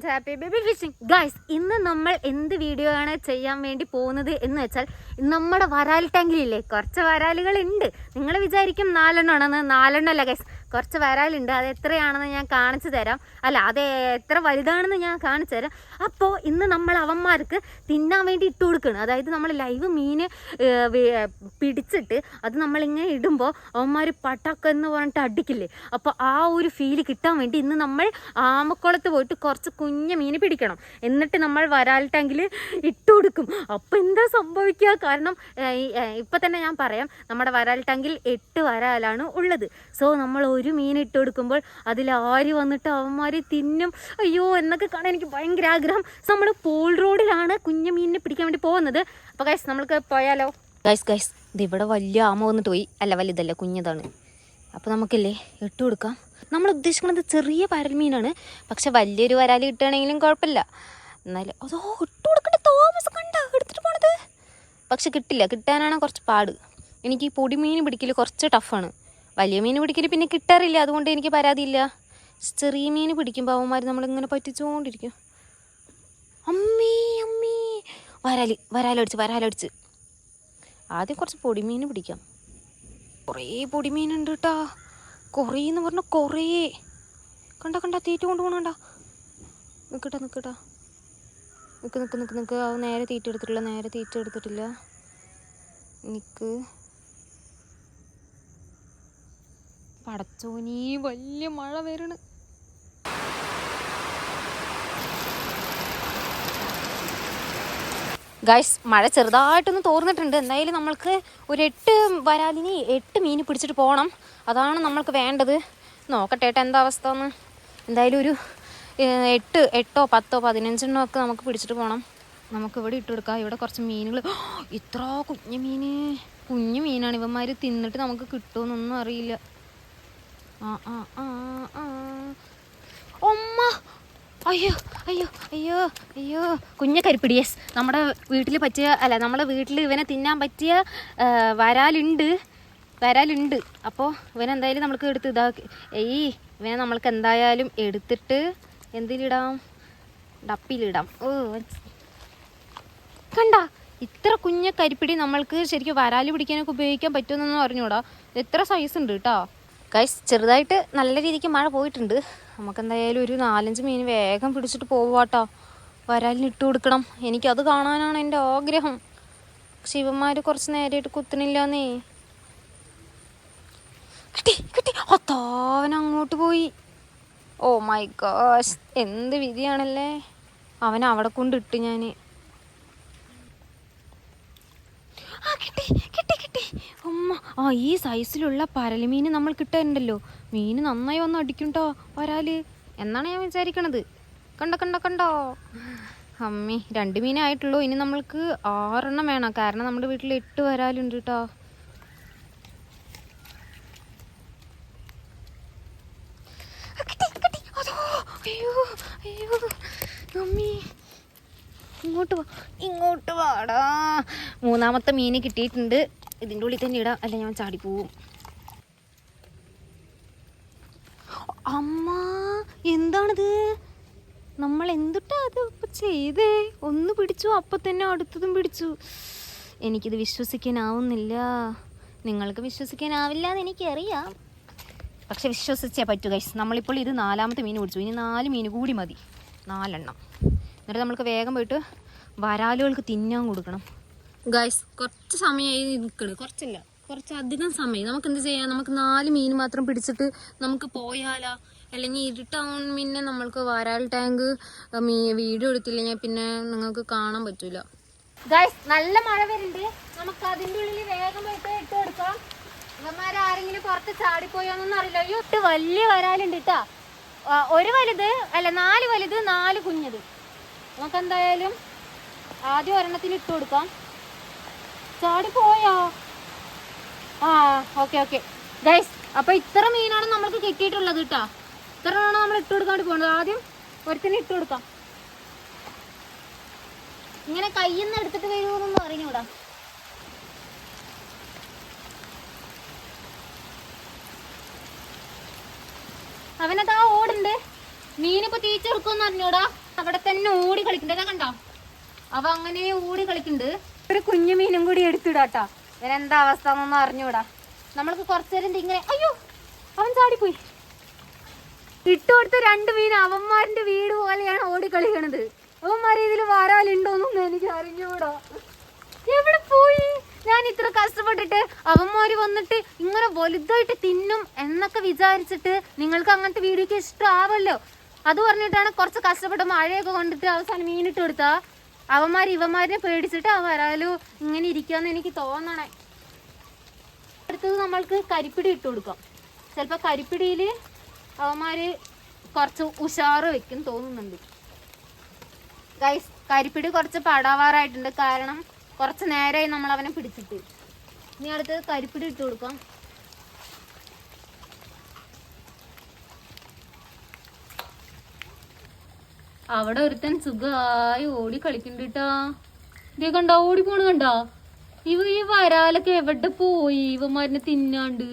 To happy baby fishing. Guys, ഇന്ന് നമ്മൾ എന്ത് വീഡിയോ ആണ് ചെയ്യാൻ വേണ്ടി പോകുന്നത് എന്ന് വെച്ചാൽ, നമ്മുടെ വരാൽ ടാങ്കിലില്ലേ കുറച്ച് വരാലുകളുണ്ട്. നിങ്ങൾ വിചാരിക്കും 4 ആണെന്ന്. 4 അല്ല ഗൈസ്, കുറച്ച് വരാലുണ്ട്. അത് എത്രയാണെന്ന് ഞാൻ കാണിച്ചു തരാം. അല്ല, അത് എത്ര വലുതാണെന്ന് ഞാൻ കാണിച്ചു തരാം. അപ്പോൾ ഇന്ന് നമ്മൾ അവന്മാർക്ക് തിന്നാൻ വേണ്ടി ഇട്ട് കൊടുക്കണം. അതായത് നമ്മൾ ലൈവ് മീൻ പിടിച്ചിട്ട് അത് നമ്മളിങ്ങനെ ഇടുമ്പോൾ അവന്മാർ പട്ടക്ക എന്ന് പറഞ്ഞിട്ട് അടിക്കില്ലേ. അപ്പോൾ ആ ഒരു ഫീല് കിട്ടാൻ വേണ്ടി ഇന്ന് നമ്മൾ ആമക്കുളത്ത് പോയിട്ട് കുറച്ച് കുഞ്ഞ് മീൻ പിടിക്കണം. എന്നിട്ട് നമ്മൾ വരാൽ ടാങ്കിൽ ഇട്ട് കൊടുക്കും. അപ്പോൾ എന്താ സംഭവിക്കുക? കാരണം ഇപ്പം തന്നെ ഞാൻ പറയാം, നമ്മുടെ വരാൽ ടാങ്കിൽ 8 വരാലാണ് ഉള്ളത്. സോ നമ്മൾ ഒരു മീൻ ഇട്ട് കൊടുക്കുമ്പോൾ അതിൽ ആര് വന്നിട്ട് അവന്മാർ തിന്നും അയ്യോ എന്നൊക്കെ കാണാൻ എനിക്ക് ഭയങ്കര ആഗ്രഹം. നമ്മൾ പൂൾ റോഡിലാണ് കുഞ്ഞു മീനിനെ പിടിക്കാൻ വേണ്ടി പോകുന്നത്. അപ്പോൾ ഗൈസ്, നമ്മൾക്ക് പോയാലോ? ഗൈസ് ഇത് ഇവിടെ വലിയ ആമ വന്നിട്ട് പോയി. അല്ല, വലുതല്ല, കുഞ്ഞതാണ്. അപ്പോൾ നമുക്കില്ലേ ഇട്ട് കൊടുക്കാം. നമ്മൾ ഉദ്ദേശിക്കുന്നത് ചെറിയ വരൽ മീനാണ്. പക്ഷെ വലിയൊരു വരാൽ കിട്ടുകയാണെങ്കിലും കുഴപ്പമില്ല. എന്നാലും അതോ ഇട്ട് കൊടുക്കട്ടെ. തോമസ് കണ്ട എടുത്തിട്ട് പോണത്. പക്ഷെ കിട്ടാനാണ് കുറച്ച് പാട്. എനിക്ക് ഈ പൊടി മീൻ പിടിക്കൽ കുറച്ച് ടഫാണ്. വലിയ മീൻ പിടിക്കൽ പിന്നെ കിട്ടാറില്ല, അതുകൊണ്ട് എനിക്ക് പരാതിയില്ല. ചെറിയ മീൻ പിടിക്കുമ്പോൾ അവന്മാർ നമ്മളിങ്ങനെ പറ്റിച്ചുകൊണ്ടിരിക്കും. അമ്മീ വരാലടിച്ച് ആദ്യം കുറച്ച് പൊടിമീൻ പിടിക്കാം. കുറേ പൊടിമീനുണ്ട് കേട്ടാ. കുറേ എന്ന് പറഞ്ഞാൽ കുറേ. കണ്ട തീറ്റ കൊണ്ടുപോകണണ്ട. നിൽക്കട്ടാ നിൽക്ക്. അത് നേരെ തീറ്റ എടുത്തിട്ടില്ല. നിൽക്ക്. പടച്ചോനീ, വലിയ മഴ വരണ്. ഗൈസ്, മഴ ചെറുതായിട്ടൊന്ന് തോർന്നിട്ടുണ്ട്. എന്തായാലും നമ്മൾക്ക് ഒരു 8 വരാലിന് 8 മീൻ പിടിച്ചിട്ട് പോകണം. അതാണ് നമ്മൾക്ക് വേണ്ടത്. നോക്കട്ടെ എന്താ അവസ്ഥ എന്ന്. എന്തായാലും ഒരു 8, 10, 15 ഒക്കെ നമുക്ക് പിടിച്ചിട്ട് പോകണം. നമുക്ക് ഇവിടെ ഇട്ട് കൊടുക്കാം. ഇവിടെ കുറച്ച് മീനുകൾ. ഇത്ര കുഞ്ഞു മീനാണ്. ഇവന്മാർ തിന്നിട്ട് നമുക്ക് കിട്ടുമെന്നൊന്നും അറിയില്ല. അയ്യോ കുഞ്ഞ കരിപ്പിടി. യെസ്, നമ്മുടെ വീട്ടിൽ നമ്മുടെ വീട്ടിൽ ഇവനെ തിന്നാൻ പറ്റിയ വരാലുണ്ട്. അപ്പോൾ ഇവനെന്തായാലും നമ്മൾക്ക് എടുത്ത് ഇവനെ നമ്മൾക്ക് എന്തായാലും എടുത്തിട്ട് എന്തിലിടാം? ഡപ്പിലിടാം. കണ്ട, ഇത്ര കുഞ്ഞ കരിപ്പിടി നമ്മൾക്ക് ശരിക്കും വരാല് പിടിക്കാനൊക്കെ ഉപയോഗിക്കാൻ പറ്റുമെന്നൊന്നും അറിഞ്ഞൂടാ. എത്ര സൈസ് ഉണ്ട് കേട്ടോ. ഗൈസ്, ചെറുതായിട്ട് നല്ല രീതിക്ക് മഴ പോയിട്ടുണ്ട്. നമുക്കെന്തായാലും ഒരു 4-5 മീൻ വേഗം പിടിച്ചിട്ട് പോവാട്ടോ. വരാലിന് ഇട്ട് കൊടുക്കണം. എനിക്കത് കാണാനാണ് എൻ്റെ ആഗ്രഹം. പക്ഷെ ഇവന്മാർ കുറച്ച് നേരമായിട്ട് കുത്തണില്ലാന്നേ. കിട്ടി. അവൻ അങ്ങോട്ട് പോയി. ഓ മൈ ഗോഷ്, എന്ത് വിധിയാണല്ലേ. അവൻ അവിടെ കൊണ്ടിട്ട് ഞാൻ. കിട്ടി. ഈ സൈസിലുള്ള പരൽമീൻ നമ്മൾ കിട്ടാറുണ്ടല്ലോ. മീൻ നന്നായി വന്ന് അടിക്കുംട്ടോ വരാല് എന്നാണ് ഞാൻ വിചാരിക്കണത്. കണ്ടോ അമ്മി, 2 മീനായിട്ടുള്ളൂ. ഇനി നമ്മൾക്ക് 6 എണ്ണം വേണം. കാരണം നമ്മുടെ വീട്ടിൽ 8 വരാലുണ്ട് കേട്ടോ. അയ്യോ അമ്മി, ഇങ്ങോട്ട് വാടാ. 3ാമത്തെ മീൻ കിട്ടിയിട്ടുണ്ട്. ഇതിൻ്റെ ഉള്ളിൽ തന്നെ ഇടാം, അല്ല ഞാൻ ചാടിപ്പോവും. അമ്മ, എന്താണിത്? നമ്മൾ എന്തുട്ടാ അത് ചെയ്തേ? ഒന്ന് പിടിച്ചു, അപ്പം തന്നെ അടുത്തതും പിടിച്ചു. എനിക്കിത് വിശ്വസിക്കാനാവുന്നില്ല. നിങ്ങൾക്ക് വിശ്വസിക്കാനാവില്ല എന്ന് എനിക്കറിയാം, പക്ഷെ വിശ്വസിച്ചേ പറ്റൂ ഗൈസ്. നമ്മളിപ്പോൾ ഇത് 4ാമത്തെ മീൻ പിടിച്ചു. ഇനി 4 മീൻ കൂടി മതി, 4 എണ്ണം. എന്നിട്ട് നമ്മൾക്ക് വേഗം പോയിട്ട് വരാലുകൾക്ക് തിന്നാൻ കൊടുക്കണം. ഗൈസ്, കുറച്ച് സമയമായി നിൽക്കണം. കുറച്ചധികം സമയം. നമുക്ക് എന്ത് ചെയ്യാം? നമുക്ക് 4 മീൻ മാത്രം പിടിച്ചിട്ട് നമുക്ക് പോയാലോ? അല്ലെങ്കിൽ ഇരുട്ടാവും. പിന്നെ നമ്മൾക്ക് വരാൽ ടാങ്ക് വീഡിയോ എടുത്തില്ലെങ്കിൽ പിന്നെ നിങ്ങൾക്ക് കാണാൻ പറ്റൂല. ഗൈസ്, നല്ല മഴ വരുന്നുണ്ട്. നമുക്ക് അതിൻ്റെ ഉള്ളിൽ വേഗം പോയിട്ട് ഇട്ട് കൊടുക്കാം. ഇവന്മാരാരെങ്കിലും പുറത്ത് ചാടിപ്പോയോന്നൊന്നും അറിയില്ല. അയ്യോ, വലിയ വരാലുണ്ട് കേട്ടാ. 1 വലുത്, അല്ല 4 വലുത്, 4 കുഞ്ഞത്. നമുക്കെന്തായാലും ആദ്യം ഒരെണ്ണത്തിന് ഇട്ട് കൊടുക്കാം. ചാടിപ്പോയോ? ഓക്കെ ഗൈസ്, അപ്പോൾ ഇത്ര മീനാണ് നമ്മൾക്ക് കിട്ടിയിട്ടുള്ളത് കേട്ടോ. ഇത്രയാണ് നമ്മൾ ഇട്ട് കൊടുക്കാണ്ട് പോകുന്നത്. ആദ്യം ഒരുത്തിന് ഇട്ട് കൊടുക്കാം. ഇങ്ങനെ കയ്യിൽ നിന്ന് എടുത്തിട്ട് വരുമെന്നൊന്നും അറിഞ്ഞൂടാ. അവനതാ ഓടുണ്ട്. മീനിപ്പോൾ തീറ്റ എടുക്കുമെന്ന് അറിഞ്ഞൂടാ. അവിടെ തന്നെ ഓടി കളിക്കണ്ട, കണ്ടോ അവ അങ്ങനെ ഓടി കളിക്കുന്നുണ്ട്. ഒരു കുഞ്ഞു മീനും കൂടി എടുത്തിടാട്ടാ. ഇവനെന്താ അവസ്ഥ എന്നൊന്നും അറിഞ്ഞൂടാ. നമ്മൾക്ക് കുറച്ചേരം ഇങ്ങനെ, അയ്യോ അവൻ ചാടിപ്പോയി. ഇട്ടുകൊടുത്ത 2 മീൻ അവന്മാരുടെ വീട് പോലെയാണ് ഓടി കളിക്കണത്. അവന്മാർ ഇതിൽ വരാലുണ്ടോന്നൊന്നും എനിക്ക് അറിഞ്ഞൂടാ. എവിടെ പോയി? ഞാൻ ഇത്ര കഷ്ടപ്പെട്ടിട്ട് അവന്മാര് വന്നിട്ട് ഇങ്ങനെ വലുതായിട്ട് തിന്നും എന്നൊക്കെ വിചാരിച്ചിട്ട് നിങ്ങൾക്ക് അങ്ങനത്തെ വീഡിയോക്ക് ഇഷ്ടമാവല്ലോ. അത് പറഞ്ഞിട്ടാണ് കുറച്ച് കഷ്ടപ്പെട്ട് മഴയൊക്കെ കൊണ്ടിട്ട് അവസാനം മീനിട്ട് കൊടുത്താ ഇവന്മാരിനെ പേടിച്ചിട്ട് ആ വരാലോ ഇങ്ങനെ ഇരിക്കാന്ന് എനിക്ക് തോന്നണേ. അടുത്തത് നമ്മൾക്ക് കരിപ്പിടി ഇട്ട് കൊടുക്കാം. ചിലപ്പോൾ കരിപ്പിടിയിൽ അവന്മാര് കുറച്ച് ഉഷാറ് വെക്കും തോന്നുന്നുണ്ട്. ഗൈസ്, കരിപ്പിടി കുറച്ച് പടാവാറായിട്ടുണ്ട്. കാരണം കുറച്ച് നേരമായി നമ്മൾ അവനെ പിടിച്ചിട്ട്. ഇനി അടുത്ത് കരിപ്പിടി ഇട്ട് കൊടുക്കാം. അവിടെ ഒരുത്തൻ സുഖമായി ഓടി കളിക്കുന്നുണ്ട് കേട്ടാ. ഇതേ കണ്ടോ ഓടി പോണ കണ്ടോ? ഈ വരാലൊക്കെ എവിടെ പോയി? ഇവന്മാരിനെ തിന്നാണ്ട്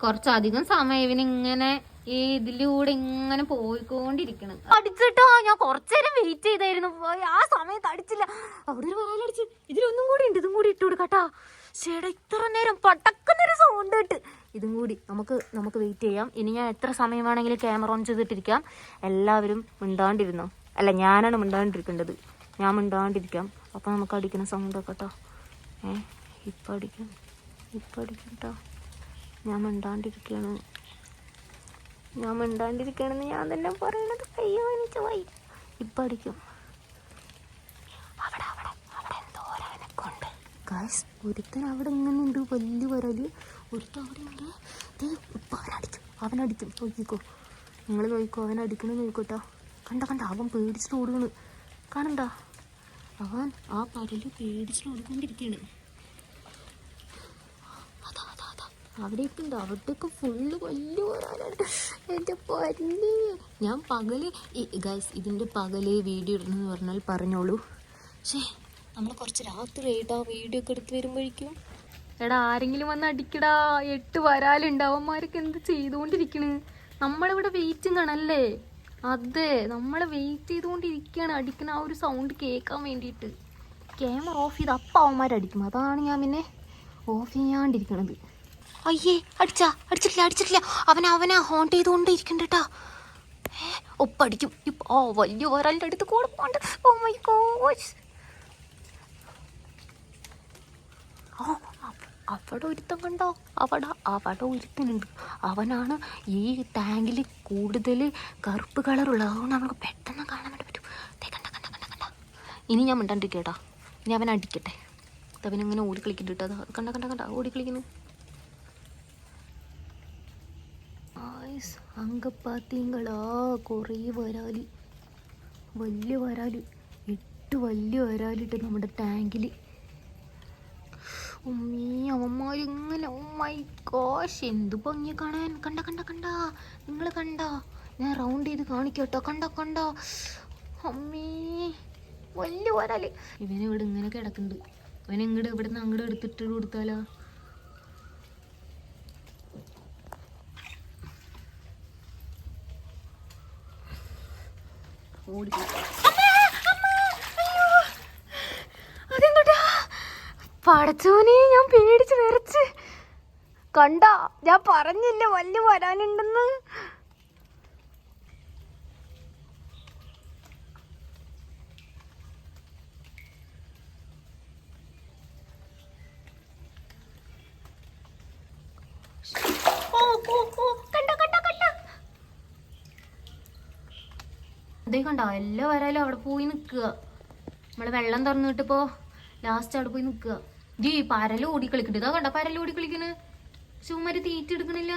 കുറച്ചധികം സമയം ഇവനിങ്ങനെ ഈ ഇതിലൂടെ ഇങ്ങനെ പോയിക്കൊണ്ടിരിക്കണം. അടിച്ചിട്ടോ, ഞാൻ കുറച്ചേരം വെയിറ്റ് ചെയ്തായിരുന്നു. ആ സമയത്ത് അടിച്ചില്ല. അവിടെ ഒരു വരാലടിച്ച്. ഇതിലൊന്നും കൂടി ഉണ്ട്, ഇതും കൂടി ഇട്ട് കൊടുക്കാട്ടാ. ചേട്ടാ ഇത്ര നേരം പടക്കുന്നൊരു സൗണ്ട് ഇട്ട്. ഇതും കൂടി നമുക്ക് വെയിറ്റ് ചെയ്യാം. ഇനി ഞാൻ എത്ര സമയം വേണമെങ്കിലും ക്യാമറ ഓൺ ചെയ്തിട്ടിരിക്കാം. എല്ലാവരും മിണ്ടാണ്ടിരുന്നോ. അല്ല, ഞാനാണ് മിണ്ടാണ്ടിരിക്കേണ്ടത്. ഞാൻ മിണ്ടാണ്ടിരിക്കാം. അപ്പം നമുക്ക് അടിക്കുന്ന സൗണ്ട് ഒക്കെ കേട്ടോ. ഇപ്പം അടിക്കും കേട്ടോ. ഞാൻ മിണ്ടാണ്ടിരിക്കുകയാണെന്ന് ഞാൻ തന്നെ പറയണത്. അയ്യോ എനിക്ക് വൈ. ഇപ്പം അടിക്കും. അവിടെ എന്തോ ഒരനക്കുണ്ട് ഗൈസ്. ഒരുത്തൻ അവിടെ ഇങ്ങനെ ഉണ്ട്, വലിയ വരല്. ഒരുത്തൻ അവിടെ ഉണ്ട്. ഇപ്പം അവനടിക്കും. നോക്കിക്കോ, നിങ്ങൾ നോക്കിക്കോ, അവനടിക്കണം നോക്കോട്ടോ. കണ്ട അവൻ പേടിച്ചിട്ട് ഓടുകയാണ്. കാണണ്ട, അവൻ ആ പരല് പേടിച്ചിട്ട് ഓടിക്കൊണ്ടിരിക്കുകയാണ്. അവിടെയൊക്കെ ഉണ്ട്. അവിടെയൊക്കെ ഫുള്ള് വലിയ വരാനാണ്. എൻ്റെ പല്ല്. ഞാൻ പകല് ഗൈസ് ഇതിൻ്റെ പകല് വീഡിയോ ഇടണമെന്ന് പറഞ്ഞാൽ പറഞ്ഞോളൂ. പക്ഷേ നമ്മൾ കുറച്ച് രാത്രി ആയിട്ടാ വീഡിയോ ഒക്കെ എടുത്ത് വരുമ്പോഴേക്കും. എടാ ആരെങ്കിലും വന്ന് അടിക്കടാ. 8 വരാലുണ്ട്. അവന്മാരൊക്കെ എന്ത് ചെയ്തുകൊണ്ടിരിക്കണ്? നമ്മളിവിടെ വെയിറ്റും കാണല്ലേ? അതെ, നമ്മൾ വെയിറ്റ് ചെയ്തുകൊണ്ടിരിക്കുകയാണ് അടിക്കണ ആ ഒരു സൗണ്ട് കേൾക്കാൻ വേണ്ടിയിട്ട്. ക്യാമറ ഓഫ് ചെയ്ത് അപ്പം അവന്മാരടിക്കും. അതാണ് ഞാൻ പിന്നെ ഓഫ് ചെയ്യാണ്ടിരിക്കണത്. അയ്യേ, അടിച്ചിട്ടില്ല. അവനാ ഹോണ്ട് ചെയ്തുകൊണ്ട് ഇരിക്കണ്ട കേട്ടാ. ഒപ്പടിക്കും. വലിയ വരാലിൻ്റെ അടുത്ത് കൂടെ പോണ്ട്. Oh my God. അവിടെ ഒരുത്തൻ കണ്ടോ? അവിടെ ഒരുത്തനുണ്ട്. അവനാണ് ഈ ടാങ്കിൽ കൂടുതൽ കറുപ്പ് കളറുള്ളത്. അതുകൊണ്ട് നമുക്ക് പെട്ടെന്ന് കാണാൻ വേണ്ടി പറ്റും. കണ്ട. ഇനി ഞാൻ മിണ്ടാണ്ടിരിക്കട്ടാ. ഇനി അവൻ അടിക്കട്ടെ. അവനിങ്ങനെ ഓടിക്കളിക്കുന്നുണ്ട് കേട്ടോ. കണ്ട ഓടിക്കളിക്കുന്നു. அங்க பார்த்தீங்களா കുറേ വരാല്, വലിയ വരാല്. 8 വലിയ വരാലിട്ട് നമ്മുടെ ടാങ്കിൽ. അവന്മാരിങ്ങനെ. ഓ മൈ ഗോഷ്, എന്ത് ഭംഗിയ കാണാൻ. കണ്ട നിങ്ങൾ കണ്ട? ഞാൻ റൗണ്ട് ചെയ്ത് കാണിക്കട്ടോ. കണ്ട അമ്മീ വലിയ വരാല്. ഇവനിവിടെ ഇങ്ങനെ കിടക്കുന്നുണ്ട്. ഇവനിങ്ങോട്ട് ഇവിടുന്ന് അങ്ങോട്ട് എടുത്തിട്ട് കൊടുത്താലോ? അതെന്തോട്ടാ പടച്ചോനെ, ഞാൻ പേടിച്ച് വിറച്ച്. കണ്ട, ഞാൻ പറഞ്ഞില്ല വലിയ വരാനുണ്ടെന്ന്. അതേ കണ്ടോ, എല്ലാ വരാലും അവിടെ പോയി നിൽക്കുക. നമ്മള് വെള്ളം തുറന്നിട്ടിപ്പോ ലാസ്റ്റ് അവിടെ പോയി നിൽക്കുക. പരല് ഓടിക്കളിക്കണ്ട്. ഇതാ കണ്ട പരല് ഓടിക്കളിക്കണ്. ചുമ്മാര് തീറ്റ എടുക്കണില്ല.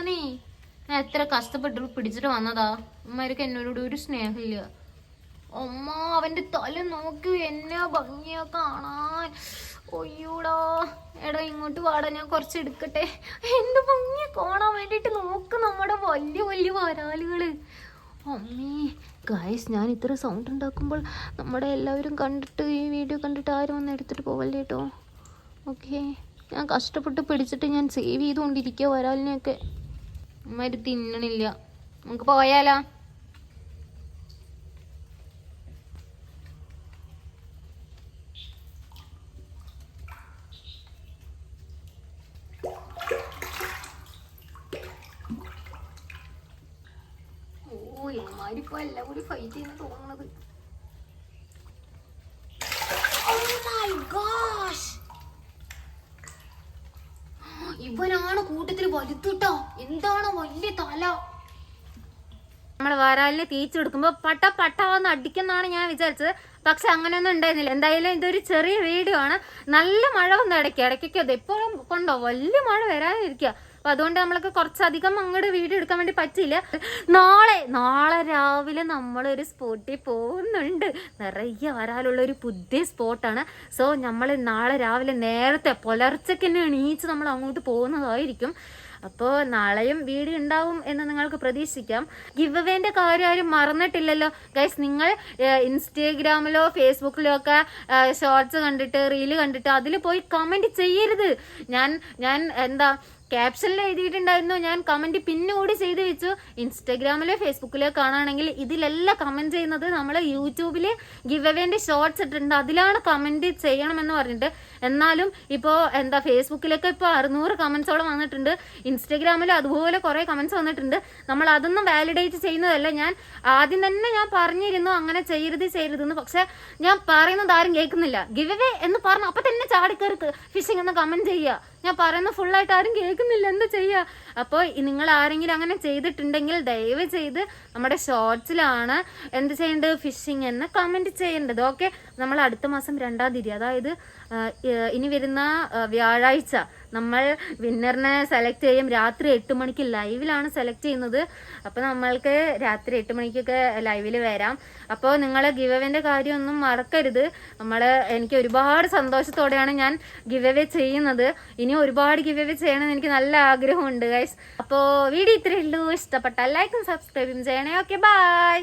ഞാൻ എത്ര കഷ്ടപ്പെട്ട് പിടിച്ചിട്ട് വന്നതാ. ഉമ്മാർക്ക് എന്നോട് ഒരു സ്നേഹമില്ല. അമ്മ അവന്റെ തല നോക്കി, എന്നാ ഭംഗിയാ കാണാൻ. ഒയ്യൂടാ. എടാ ഇങ്ങോട്ട് വാടാ, ഞാൻ കുറച്ച് എടുക്കട്ടെ. എന്ത് ഭംഗിയാ കാണാൻ വേണ്ടിട്ട്. നോക്ക് നമ്മുടെ വലിയ വരാലുകള്. അമ്മേ ഗൈസ്, ഞാൻ ഇത്ര സൗണ്ട് ഉണ്ടാക്കുമ്പോൾ നമ്മുടെ എല്ലാവരും കണ്ടിട്ട്, ഈ വീഡിയോ കണ്ടിട്ട് ആരും വന്ന് എടുത്തിട്ട് പോവല്ലേ കേട്ടോ. ഓക്കെ, ഞാൻ കഷ്ടപ്പെട്ട് പിടിച്ചിട്ട് ഞാൻ സേവ് ചെയ്തുകൊണ്ടിരിക്കുക വരാലിനെയൊക്കെ. അമ്മമാര് തിന്നണില്ല. നമുക്ക് പോയാലോ? ഓ ഇമാരിപ്പോ എല്ലാം കൂടി ഫൈറ്റ് ചെയ്യുന്ന തോന്നുന്നത്. ഇവനാണ് കൂട്ടത്തിൽ വലുത്തിട്ടോ. എന്താണ് വലിയ തല. നമ്മള് വരാലിനെ തീച്ചെടുക്കുമ്പോ പട്ട പട്ടാന്ന് അടിക്കുന്നാണ് ഞാൻ വിചാരിച്ചത്. പക്ഷെ അങ്ങനെയൊന്നും ഉണ്ടായിരുന്നില്ല. എന്തായാലും ഇതൊരു ചെറിയ വീഡിയോ ആണ്. നല്ല മഴ വന്നു ഇടയ്ക്കൊക്കെ. അത് എപ്പോഴും കൊണ്ടോ വലിയ മഴ വരാനിരിക്കുക. അപ്പൊ അതുകൊണ്ട് നമ്മൾക്ക് കുറച്ചധികം അങ്ങോട്ട് വീഡിയോ എടുക്കാൻ വേണ്ടി പറ്റില്ല. നാളെ രാവിലെ നമ്മളൊരു സ്പോട്ടിൽ പോകുന്നുണ്ട്. നിറയെ വരാലുള്ള ഒരു പുതിയ സ്പോട്ടാണ്. സോ നമ്മൾ നാളെ രാവിലെ നേരത്തെ പുലർച്ചയ്ക്ക് തന്നെ എണീച്ച് നമ്മൾ അങ്ങോട്ട് പോകുന്നതായിരിക്കും. അപ്പോൾ നാളെയും വീഡിയോ ഉണ്ടാവും എന്ന് നിങ്ങൾക്ക് പ്രതീക്ഷിക്കാം. ഗിവ് അവേന്റെ കാര്യം ആരും മറന്നിട്ടില്ലല്ലോ ഗൈസ്. നിങ്ങൾ ഇൻസ്റ്റാഗ്രാമിലോ ഫേസ്ബുക്കിലോ ഒക്കെ ഷോർട്സ് കണ്ടിട്ട് റീല് കണ്ടിട്ട് അതിൽ പോയി കമന്റ് ചെയ്യരുത്. ഞാൻ എന്താ ക്യാപ്ഷനിൽ എഴുതിയിട്ടുണ്ടായിരുന്നു. ഞാൻ കമന്റ് പിന്നുകൂടി ചെയ്ത് വെച്ചു. ഇൻസ്റ്റാഗ്രാമിലോ ഫേസ്ബുക്കിലോ കാണുകയാണെങ്കിൽ ഇതിലെല്ലാം കമന്റ് ചെയ്യുന്നത് നമ്മൾ യൂട്യൂബിൽ ഗിവ് അവേന്റെ ഷോർട്സ് ഇട്ടിട്ടുണ്ട്, അതിലാണ് കമന്റ് ചെയ്യണമെന്ന് പറഞ്ഞിട്ട്. എന്നാലും ഇപ്പോൾ എന്താ ഫേസ്ബുക്കിലൊക്കെ ഇപ്പോൾ 600 കമന്റ്സോളം വന്നിട്ടുണ്ട്. ഇൻസ്റ്റാഗ്രാമിൽ അതുപോലെ കുറേ കമന്റ്സ് വന്നിട്ടുണ്ട്. നമ്മൾ അതൊന്നും വാലിഡേറ്റ് ചെയ്യുന്നതല്ല. ഞാൻ ആദ്യം തന്നെ ഞാൻ പറഞ്ഞിരുന്നു അങ്ങനെ ചെയ്യരുതെന്ന്. പക്ഷെ ഞാൻ പറയുന്നത് ആരും കേൾക്കുന്നില്ല. ഗിവ് അവേ എന്ന് പറഞ്ഞു അപ്പൊ തന്നെ ചാടിക്കയറി ഫിഷിംഗ് എന്ന് കമന്റ് ചെയ്യുക. ഞാൻ പറയുന്ന ഫുള്ളായിട്ട് ആരും കേൾക്കുന്നില്ല. എന്താ ചെയ്യുക? അപ്പോൾ നിങ്ങൾ ആരെങ്കിലും അങ്ങനെ ചെയ്തിട്ടുണ്ടെങ്കിൽ ദയവ് ചെയ്ത് നമ്മുടെ ഷോർട്സിലാണ് എന്ത് ചെയ്യേണ്ടത്, ഫിഷിംഗ് എന്ന് കമന്റ് ചെയ്യേണ്ടത്. ഓക്കെ. നമ്മൾ അടുത്ത മാസം 2-ാം തീയതി, അതായത് ഇനി വരുന്ന വ്യാഴാഴ്ച നമ്മൾ വിന്നറിനെ സെലക്ട് ചെയ്യും. രാത്രി 8 മണിക്ക് ലൈവിലാണ് സെലക്ട് ചെയ്യുന്നത്. അപ്പോൾ നമ്മൾക്ക് രാത്രി 8 മണിക്കൊക്കെ ലൈവിൽ വരാം. അപ്പോൾ നിങ്ങൾ ഗിവ് അവേന്റെ കാര്യമൊന്നും മറക്കരുത്. എനിക്ക് ഒരുപാട് സന്തോഷത്തോടെയാണ് ഞാൻ ഗിവ് അവേ ചെയ്യുന്നത്. ഇനി ഒരുപാട് ഗിവ് അവേ ചെയ്യണമെന്ന് എനിക്ക് നല്ല ആഗ്രഹമുണ്ട് ഗൈസ്. അപ്പോൾ വീഡിയോ ഇത്രയേ ഉള്ളൂ. ഇഷ്ടപ്പെട്ടാൽ ലൈക്കും സബ്സ്ക്രൈബും ചെയ്യണേ. Okay, by.